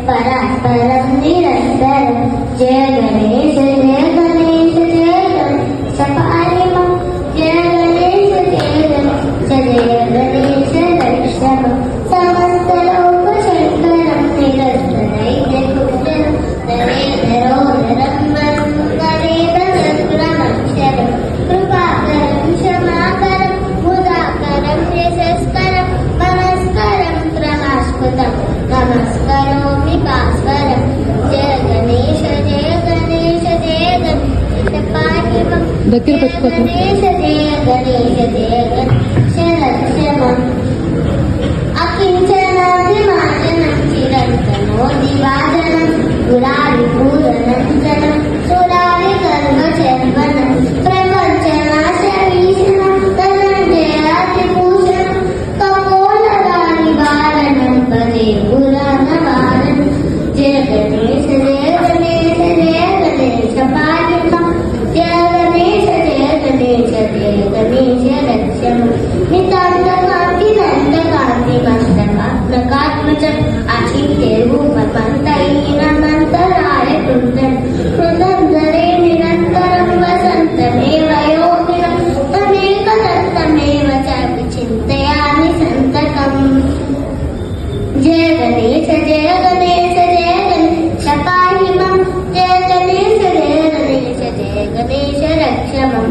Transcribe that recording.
పరాత్పరం నిరంతరం జయ గణేశ జయ గణేశ జయ గణేశ పారిమం జయ గణేశ జయ గణేశ జయ గణేశ రక్షమం సమస్త లోక శంకరం నిరంతరైక్యకుశలం నరేంద్రోదరం వరం నరేంద్ర చక్రమక్షరం కృపాకరం క్షమాకరం ముదాకరం యశస్కరం మనస్కరం ప్రమాస్పదం నమస్కరోమి భాస్వరం జయ గణేశ జయ గణేశ జయ గణేశ పారిమం దగ్గర పెట్టుకోండి. గణేశ జయ గణేశ జయ గణేశ రక్షమం అకించనాదిమాచనం చిరంతనో దివాజనం గురారి పూరనంజనం సురారి కర్మ చర్వనం ప్రపంచనాశ వీషణం ధనంజయాతిభూషణం కపోలదాని వారణం పదే పురాణ వారణం జయ గణేశ జయ గణేశ జయ గణేశ పారిమం జయ గణేశ జయ గణేశ జయ గణేశ రక్షమం నితాంతకాంతి నందకాంతి మస్తకాత్మజం అచింత్య రూపమంతైనమంతరాయ తుండం హృదంధరే నిరంతరం వసంతమేవ యోగినం తమేక దత్తమేవ చ విచింతయామి సంతకం జయ గణేశ జయ గణేశ జయ గణేశ పారిమం జయ గణేశ జయ గణేశ జయ గణేశ రక్షమం